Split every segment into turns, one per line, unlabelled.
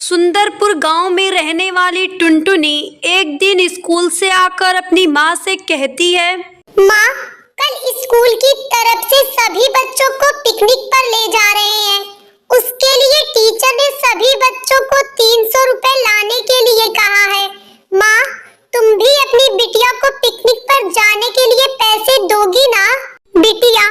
सुंदरपुर गांव में रहने वाली टुनटुनी एक दिन स्कूल से आकर अपनी माँ से कहती है,
माँ, कल स्कूल की तरफ से सभी बच्चों को पिकनिक पर ले जा रहे हैं। उसके लिए टीचर ने सभी बच्चों को 300 रुपए लाने के लिए कहा है। माँ, तुम भी अपनी बिटिया को पिकनिक पर जाने के लिए पैसे दोगी ना? बिटिया,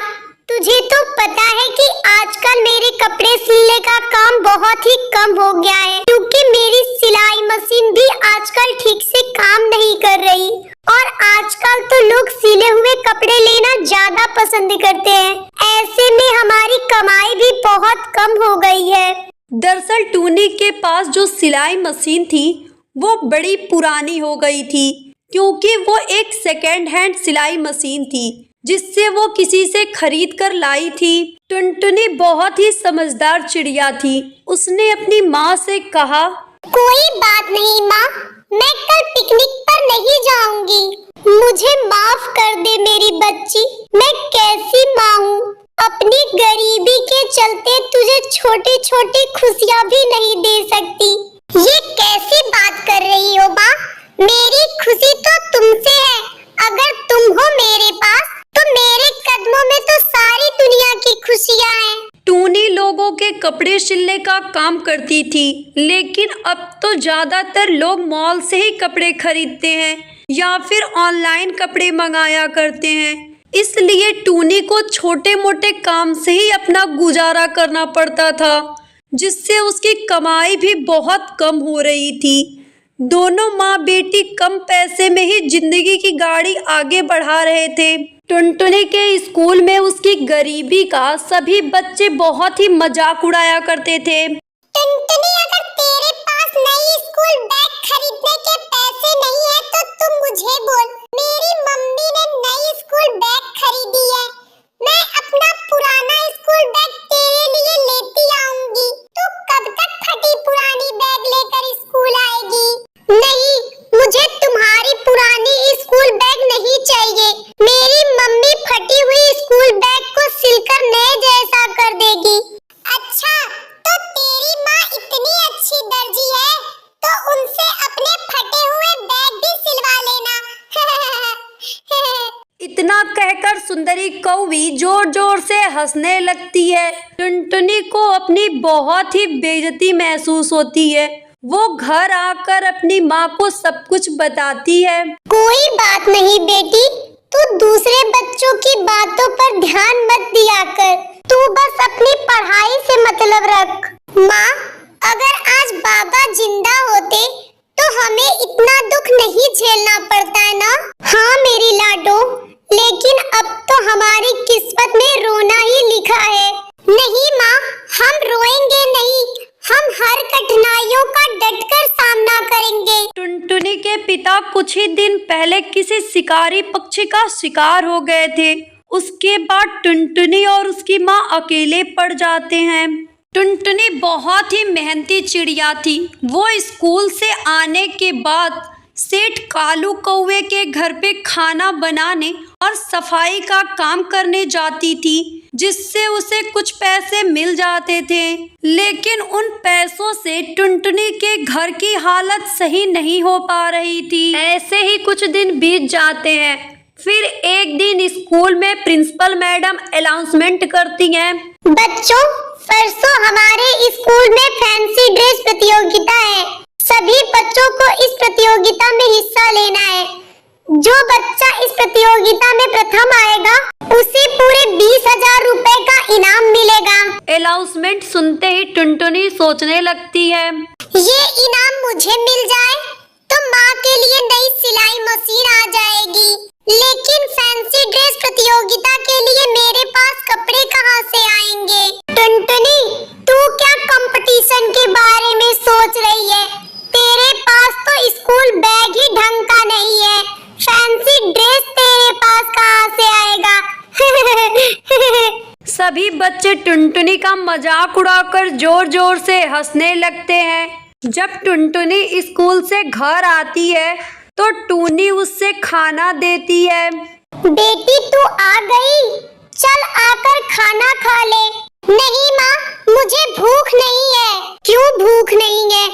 तुझे तो पता है कि आजकल मेरे कपड़े सिलने का काम बहुत ही कम हो गया है, क्योंकि मेरी सिलाई मशीन भी आजकल ठीक से काम नहीं कर रही और आजकल तो लोग सिले हुए कपड़े लेना ज्यादा पसंद करते हैं। ऐसे में हमारी कमाई भी बहुत कम हो गई है।
दरअसल टूनी के पास जो सिलाई मशीन थी वो बड़ी पुरानी हो गई थी, क्योंकि वो एक सेकेंड हैंड सिलाई मशीन थी जिससे वो किसी से खरीद कर लाई थी। टुनटुनी बहुत ही समझदार चिड़िया थी। उसने अपनी माँ से कहा,
कोई बात नहीं माँ, मैं कल पिकनिक पर नहीं जाऊंगी। मुझे माफ कर दे मेरी बच्ची, मैं कैसी माँ हूँ। अपनी गरीबी के चलते तुझे छोटी छोटी खुशियाँ भी नहीं दे सकती। ये कैसी बात कर रही हो माँ? मेरी खुशी तो तुमसे है। अगर तुम हो मेरे पास तो मेरे कदमों में तो सारी दुनिया की खुशियाँ हैं।
टूनी लोगों के कपड़े सिलने का काम करती थी, लेकिन अब तो ज्यादातर लोग मॉल से ही कपड़े खरीदते हैं या फिर ऑनलाइन कपड़े मंगाया करते हैं। इसलिए टूनी को छोटे मोटे काम से ही अपना गुजारा करना पड़ता था, जिससे उसकी कमाई भी बहुत कम हो रही थी। दोनों माँ बेटी कम पैसे में ही जिंदगी की गाड़ी आगे बढ़ा रहे थे। टुनटुनी के स्कूल में उसकी गरीबी का सभी बच्चे बहुत ही मजाक उड़ाया करते थे।
टुनटुनी, अगर तेरे पास नई स्कूल बैग खरीदने के पैसे नहीं है तो तुम मुझे बोल। मेरी मम्मी ने नई स्कूल बैग खरीदी है। मैं अपना पुराना स्कूल बैग तेरे लिए लेती आऊंगी। तू कब तक फटी पुरानी बैग लेकर स्कूल आएगी? नहीं, मुझे तुम्हारी पुरानी स्कूल बैग नहीं चाहिए। मेरी मम्मी फटी हुई स्कूल बैग को सिलकर नए जैसा कर देगी। अच्छा, तो तेरी माँ इतनी अच्छी दर्जी है तो उनसे अपने फटे हुए बैग भी सिलवा लेना।
इतना कहकर सुंदरी कौवी जोर जोर से हंसने लगती है। टुनटुनी को अपनी बहुत ही बेइज्जती महसूस होती है। वो घर आकर अपनी माँ को सब कुछ बताती है।
कोई बात नहीं बेटी, तू दूसरे बच्चों की बातों पर ध्यान मत दिया कर। तू बस अपनी पढ़ाई से मतलब रख। माँ, अगर आज बाबा जिंदा होते तो हमें इतना दुख नहीं झेलना पड़ता है ना? हाँ मेरी लाडो, लेकिन अब तो हमारी किस्मत में रोना ही लिखा है। नहीं माँ, हम रोएंगे नहीं, हम हर कठिनाइयों का डटकर सामना करेंगे।
टुनटुनी के पिता कुछ ही दिन पहले किसी शिकारी पक्षी का शिकार हो गए थे। उसके बाद टुनटुनी और उसकी माँ अकेले पड़ जाते हैं। टुनटुनी बहुत ही मेहनती चिड़िया थी। वो स्कूल से आने के बाद सेठ कालू कौवे के घर पे खाना बनाने और सफाई का काम करने जाती थी, जिससे उसे कुछ पैसे मिल जाते थे। लेकिन उन पैसों से टुनटुनी के घर की हालत सही नहीं हो पा रही थी। ऐसे ही कुछ दिन बीत जाते हैं। फिर एक दिन स्कूल में प्रिंसिपल मैडम अनाउंसमेंट करती हैं,
बच्चों, परसों हमारे स्कूल में फैंसी ड्रेस प्रतियोगिता है। सभी बच्चों को इस प्रतियोगिता में हिस्सा लेना है। जो बच्चा इस प्रतियोगिता में प्रथम आएगा उसे पूरे 20,000 रुपए का इनाम मिलेगा।
अनाउंसमेंट सुनते ही टुनटुनी सोचने लगती है,
ये इनाम मुझे मिल जाए तो माँ के लिए नई सिलाई मशीन आ जाएगी। लेकिन फैंसी ड्रेस प्रतियोगिता के लिए मेरे पास कपड़े कहाँ से आएंगे? टुनटुनी, तू क्या कंपटीशन के बारे में सोच रही है? तेरे पास तो स्कूल बैग ही ढंग का नहीं है। फैंसी ड्रेस तेरे पास कहाँ से आएगा?
सभी बच्चे टुनटुनी का मजाक उड़ाकर जोर जोर से हंसने लगते हैं। जब टुनटुनी स्कूल से घर आती है तो टूनी उससे खाना देती है।
बेटी, तू आ गई, चल आकर खाना खा ले। नहीं माँ, मुझे भूख नहीं है। क्यों भूख नहीं है?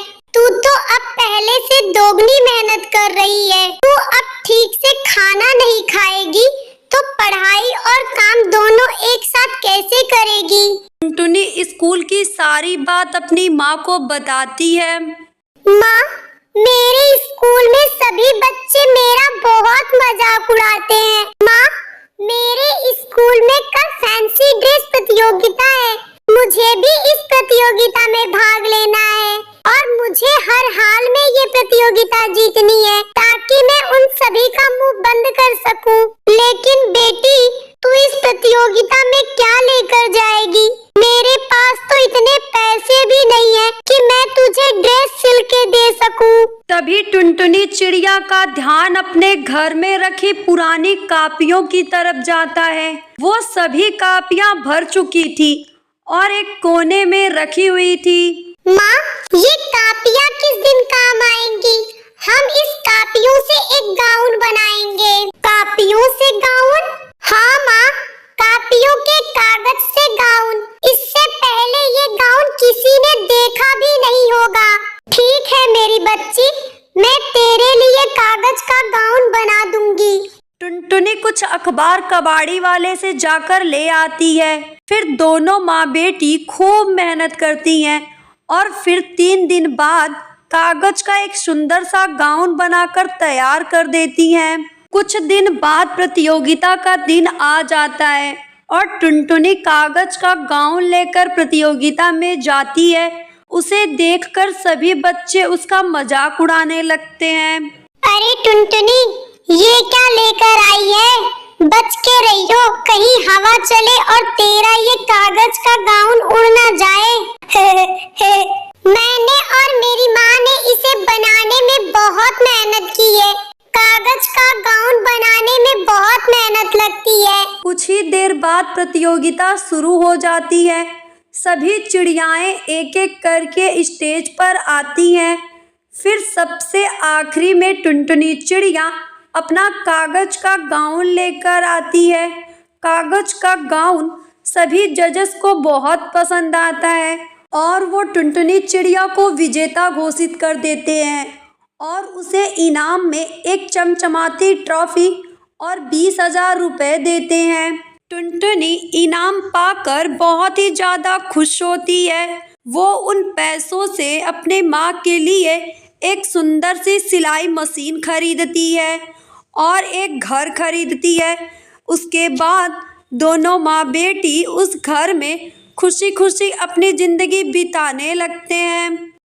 दोगुनी मेहनत कर रही है। तू अब ठीक से खाना नहीं खाएगी तो पढ़ाई और काम दोनों एक साथ कैसे करेगी?
टुनटुनी स्कूल की सारी बात अपनी माँ को बताती है।
माँ, मेरे स्कूल में सभी बच्चे मेरा बहुत मजाक उड़ाते हैं। माँ, मेरे स्कूल में कल फैंसी ड्रेस प्रतियोगिता है। मुझे भी इस प्रतियोगिता में भाग लेना है और मुझे हर हाल में ये प्रतियोगिता जीतनी है ताकि मैं उन सभी का मुंह बंद कर सकूं। लेकिन बेटी, तू इस प्रतियोगिता में क्या लेकर जाएगी? मेरे पास तो इतने पैसे भी नहीं है कि मैं तुझे ड्रेस सिल के दे सकूं।
तभी टुनटुनी चिड़िया का ध्यान अपने घर में रखी पुरानी कापियों की तरफ जाता है। वो सभी कापियां भर चुकी थी और एक कोने में रखी हुई थी।
माँ, ये कापियाँ किस दिन काम आएंगी? हम इस कापियों से एक गाउन बनाएंगे। कापियों से गाउन? हाँ माँ, कापियों के कागज से गाउन। इससे पहले ये गाउन किसी ने देखा भी नहीं होगा। ठीक है मेरी बच्ची, मैं तेरे लिए कागज का गाउन बना दूंगी।
टुनटुनी कुछ अखबार कबाड़ी वाले से जाकर ले आती है। फिर दोनों माँ बेटी खूब मेहनत करती हैं और फिर 3 दिन बाद कागज का एक सुंदर सा गाउन बनाकर तैयार कर देती हैं। कुछ दिन बाद प्रतियोगिता का दिन आ जाता है और टुनटुनी कागज का गाउन लेकर प्रतियोगिता में जाती है। उसे देखकर सभी बच्चे उसका मजाक उड़ाने लगते हैं।
अरे टुनटुनी, ये क्या लेकर आई है? बच के रहियो, कहीं हवा चले और तेरा ये कागज का गाउन उड़ ना जाए। मैंने और मेरी माँ ने इसे बनाने में बहुत मेहनत की है। कागज का गाउन बनाने में बहुत मेहनत लगती है।
कुछ ही देर बाद प्रतियोगिता शुरू हो जाती है। सभी चिड़ियाएं एक एक करके स्टेज पर आती हैं। फिर सबसे आखिरी में टुनटुनी चिड़िया अपना कागज का गाउन लेकर आती है। कागज का गाउन सभी जजेस को बहुत पसंद आता है और वो टुनटुनी चिड़िया को विजेता घोषित कर देते हैं और उसे इनाम में एक चमचमाती ट्रॉफी और 20,000 रुपए देते हैं। टुनटुनी इनाम पाकर बहुत ही ज़्यादा खुश होती है। वो उन पैसों से अपने माँ के लिए एक सुंदर सी सिलाई मशीन खरीदती है और एक घर खरीदती है। उसके बाद दोनों माँ बेटी उस घर में खुशी खुशी अपनी ज़िंदगी बिताने लगते हैं।